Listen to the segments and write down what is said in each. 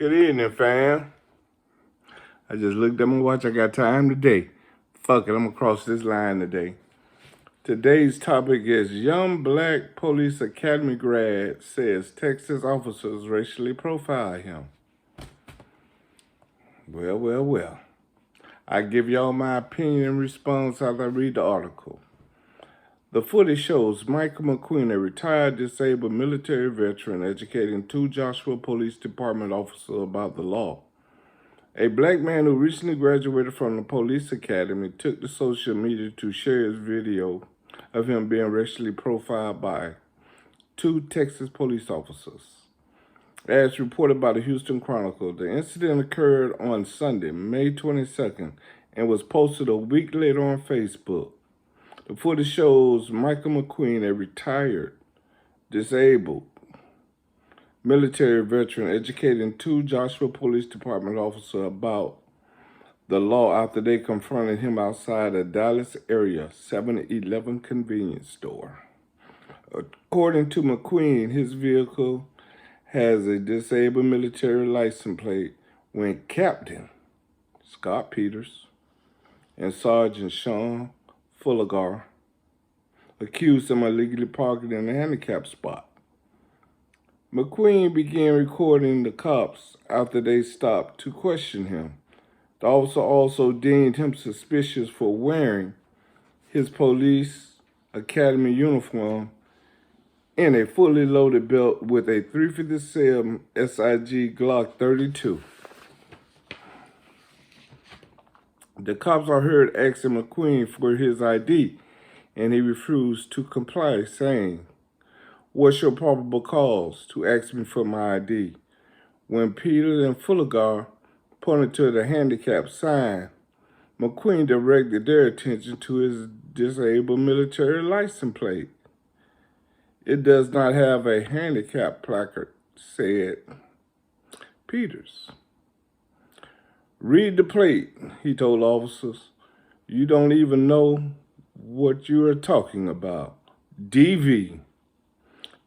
Good evening, fam. I just looked at my watch. I got time today. Fuck it, I'm gonna cross this line today. Today's topic is young black police academy grad says Texas officers racially profile him. Well. I give y'all my opinion in response as I read the article. The footage shows Michael McQueen, a retired disabled military veteran, educating two Joshua Police Department officers about the law. A black man who recently graduated from the police academy took to social media to share his video of him being racially profiled by two Texas police officers. As reported by the Houston Chronicle, the incident occurred on Sunday, May 22nd, and was posted a week later on Facebook. The footage shows Michael McQueen, a retired, disabled military veteran, educating two Joshua Police Department officers about the law after they confronted him outside a Dallas area 7-Eleven convenience store. According to McQueen, his vehicle has a disabled military license plate when Captain Scott Peters and Sergeant Sean Fulligar accused him of illegally parking in a handicap spot. McQueen began recording the cops after they stopped to question him. The officer also deemed him suspicious for wearing his police academy uniform and a fully loaded belt with a .357 SIG Glock 32. The cops are heard asking McQueen for his ID, and he refused to comply, saying, "What's your probable cause to ask me for my ID?" When Peter and Fulligar pointed to the handicap sign, McQueen directed their attention to his disabled military license plate. "It does not have a handicap placard," said Peters. "Read the plate," he told officers. "You don't even know what you are talking about. DV.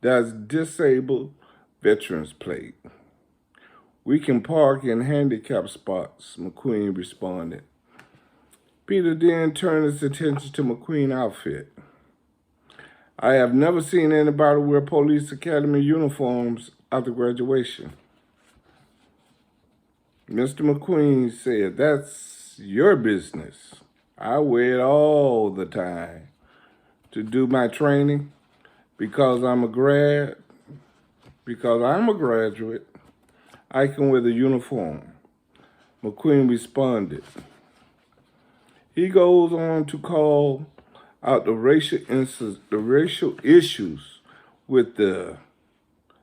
That's disabled veterans plate. We can park in handicap spots," McQueen responded. Peter then turned his attention to McQueen's outfit. "I have never seen anybody wear police academy uniforms after graduation." Mr. McQueen said, "That's your business. I wear it all the time to do my training because I'm a graduate. I can wear the uniform." McQueen responded. He goes on to call out the racial issues with the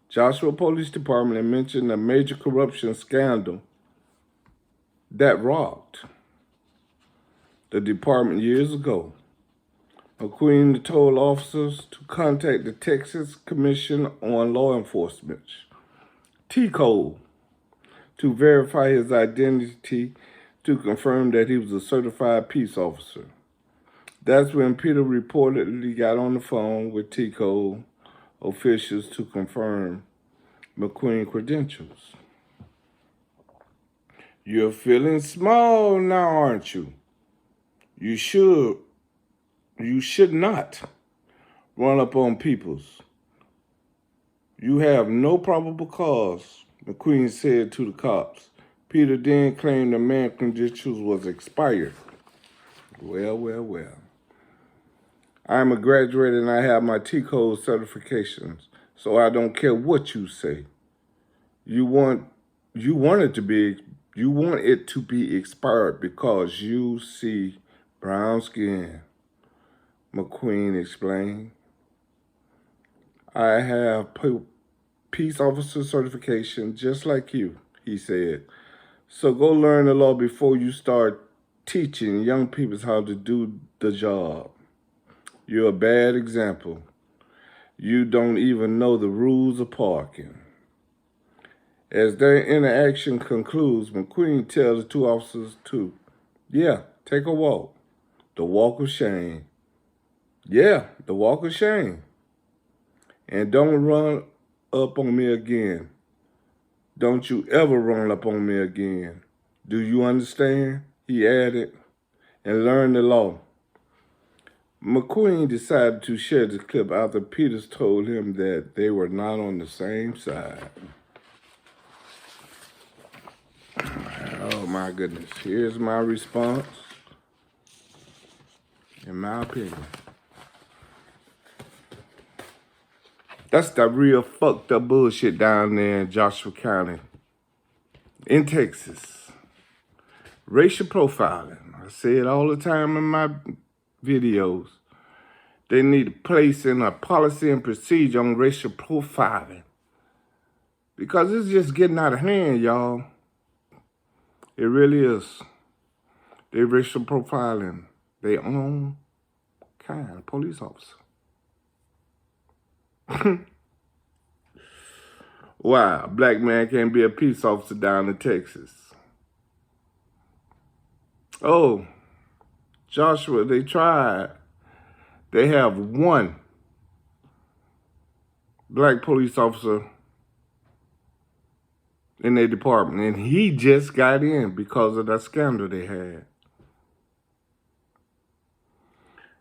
Joshua Police Department and mentioned a major corruption scandal that rocked the department years ago. McQueen told officers to contact the Texas Commission on Law Enforcement, TCO, to verify his identity to confirm that he was a certified peace officer. That's when Peter reportedly got on the phone with TCO officials to confirm McQueen's credentials. "You're feeling small now, aren't you? You should not run up on peoples. You have no probable cause," McQueen said to the cops. Peter then claimed the man's credentials was expired. Well. "I'm a graduate and I have my TCO certifications, so I don't care what you say. You want it to be expired because you see brown skin," McQueen explained. "I have peace officer certification just like you," he said. "So go learn the law before you start teaching young people how to do the job. You're a bad example. You don't even know the rules of parking." As their interaction concludes, McQueen tells the two officers to, take a walk. The walk of shame. The walk of shame. "And don't run up on me again. Don't you ever run up on me again. Do you understand? He added, and learn the law. McQueen decided to share the clip after Peters told him that they were not on the same side. Oh my goodness. Here's my response. In my opinion. That's the real fucked up bullshit down there in Joshua County, in Texas. Racial profiling. I say it all the time in my videos. They need to place in a policy and procedure on racial profiling. Because it's just getting out of hand, y'all. It really is. They racial profiling their own kind of police officer. Wow, black man can't be a peace officer down in Texas. Oh, Joshua, they tried. They have one black police officer in their department, and he just got in because of that scandal they had.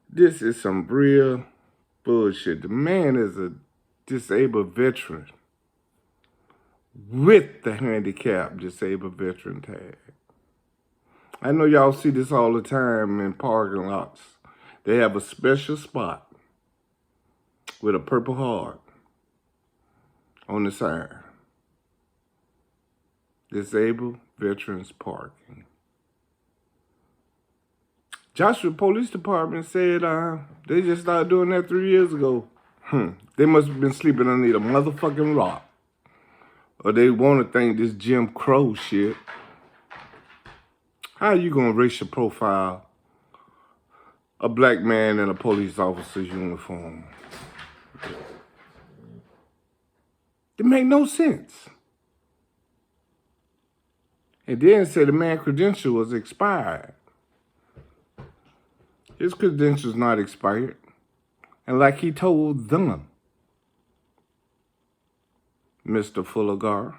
This is some real bullshit. The man is a disabled veteran with the handicap disabled veteran tag. I know y'all see this all the time in parking lots. They have a special spot with a purple heart on the sign. Disabled Veterans Parking. Joshua Police Department said they just started doing that 3 years ago. They must have been sleeping underneath a motherfucking rock. Or they want to think this Jim Crow shit. How are you going to racial profile a black man in a police officer's uniform? It make no sense. And then said the man's credential was expired. His credential's not expired. And like he told them, Mr. Fullergar,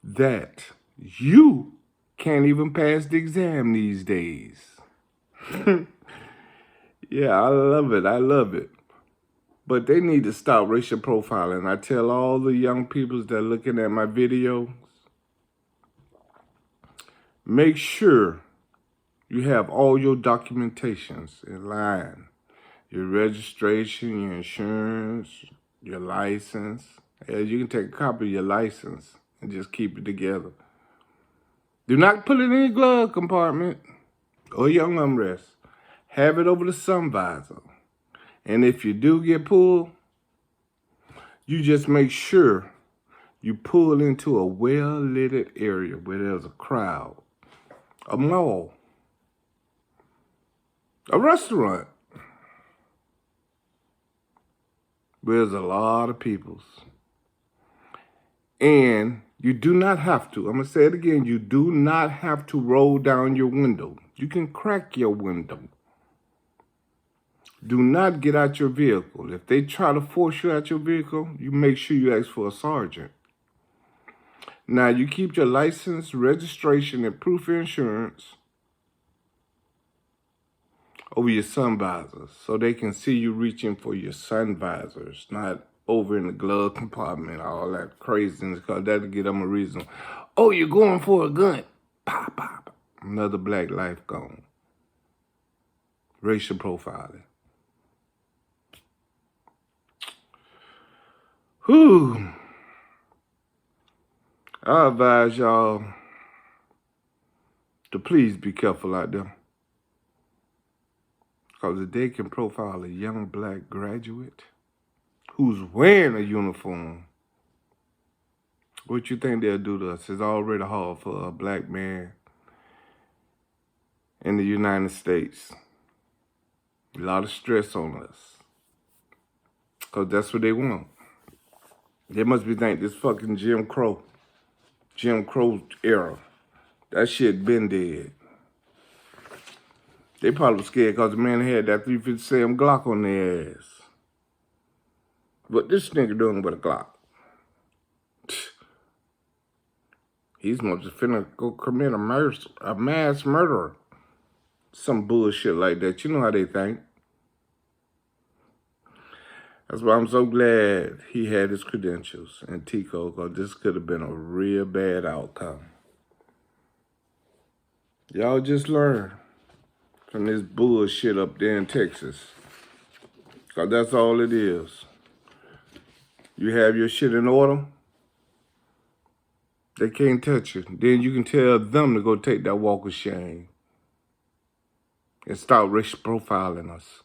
that you can't even pass the exam these days. Yeah, I love it. I love it. But they need to stop racial profiling. I tell all the young people that are looking at my videos, make sure you have all your documentations in line. Your registration, your insurance, your license. You can take a copy of your license and just keep it together. Do not put it in your glove compartment or your armrest. Have it over the sun visor. And if you do get pulled, you just make sure you pull into a well-lit area where there's a crowd, a mall, a restaurant, where there's a lot of people. And you do not have to, I'm going to say it again, you do not have to roll down your window. You can crack your window. Do not get out your vehicle. If they try to force you out your vehicle, you make sure you ask for a sergeant. Now, you keep your license, registration, and proof of insurance over your sun visors so they can see you reaching for your sun visors, not over in the glove compartment, all that craziness, because that'll give them a reason. Oh, you're going for a gun. Pop, pop. Another black life gone. Racial profiling. Whew. I advise y'all to please be careful out there. Because if they can profile a young black graduate who's wearing a uniform, what you think they'll do to us? It's already hard for a black man in the United States. A lot of stress on us. Because that's what they want. They must be thinking this fucking Jim Crow era. That shit been dead. They probably scared because the man had that 357 Glock on their ass. What this nigga doing with a Glock? He's finna go commit a mass murder. Some bullshit like that. You know how they think. That's why I'm so glad he had his credentials and Tico, because this could have been a real bad outcome. Y'all just learn from this bullshit up there in Texas. Because that's all it is. You have your shit in order, they can't touch you. Then you can tell them to go take that walk of shame and start racial profiling us.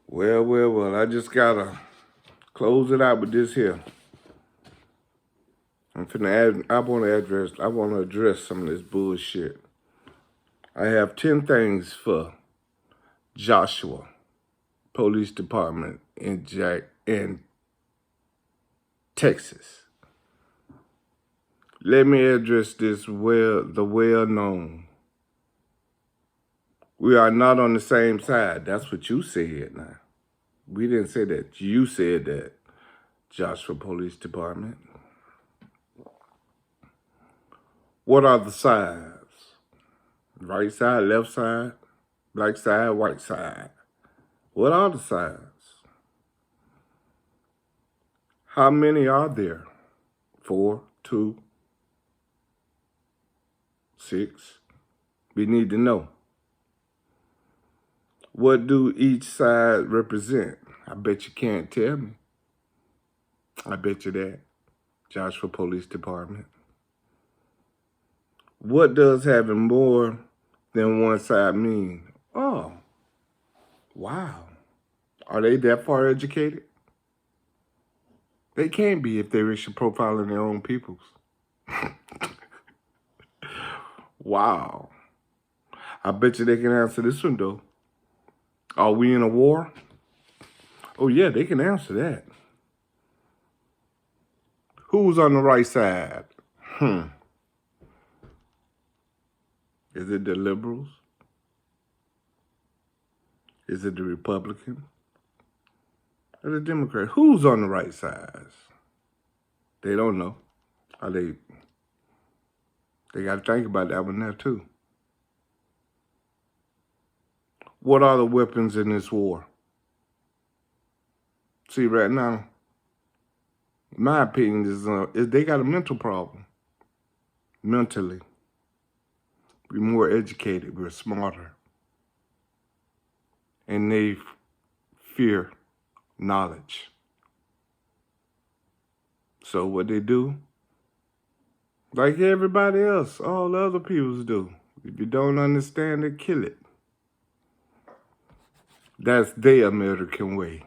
Well, I just gotta close it out with this here. I want to address some of this bullshit. I have 10 things for Joshua Police Department in Texas. Let me address this the well-known. We are not on the same side. That's what you said now. We didn't say that. You said that, Joshua Police Department. What are the sides? Right side, left side, black side, white side. What are the sides? How many are there? 4, 2, 6. We need to know. What do each side represent? I bet you can't tell me. I bet you that. Joshua Police Department. What does having more than one side mean? Oh, wow. Are they that far educated? They can't be if they're racial profiling their own peoples. Wow. I bet you they can answer this one, though. Are we in a war? Oh, yeah, they can answer that. Who's on the right side? Is it the liberals? Is it the Republicans? Or the Democrats? Who's on the right side? They don't know. They got to think about that one there, too. What are the weapons in this war? See, right now, my opinion is they got a mental problem. Mentally. We're more educated. We're smarter. And they fear knowledge. So what they do, like everybody else, all the other peoples do. If you don't understand it, kill it. That's their American way.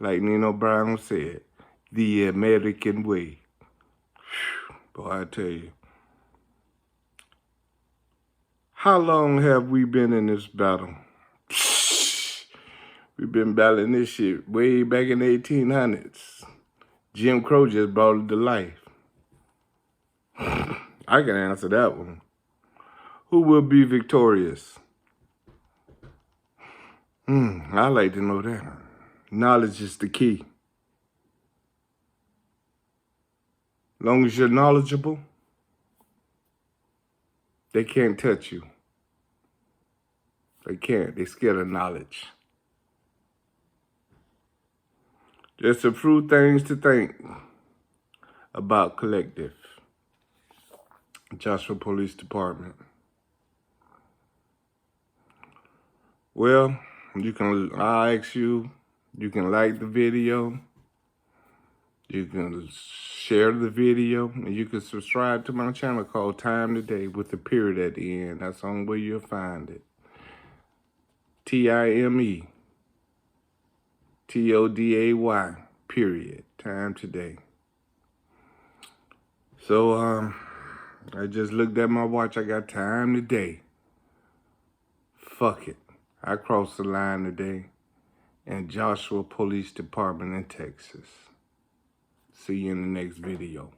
Like Nino Brown said, the American way. Boy, I tell you. How long have we been in this battle? We've been battling this shit way back in the 1800s. Jim Crow just brought it to life. I can answer that one. Who will be victorious? I like to know that. Knowledge is the key. Long as you're knowledgeable, they can't touch you. They can't. They're scared of knowledge. Just a few things to think about collective. Joshua Police Department. Well, I ask you can like the video, you can share the video, and you can subscribe to my channel called Time Today with a period at the end. That's the only way you'll find it. TIME. TODAY, period. Time Today. So, I just looked at my watch. I got time today. Fuck it. I crossed the line today in Joshua Police Department in Texas. See you in the next video.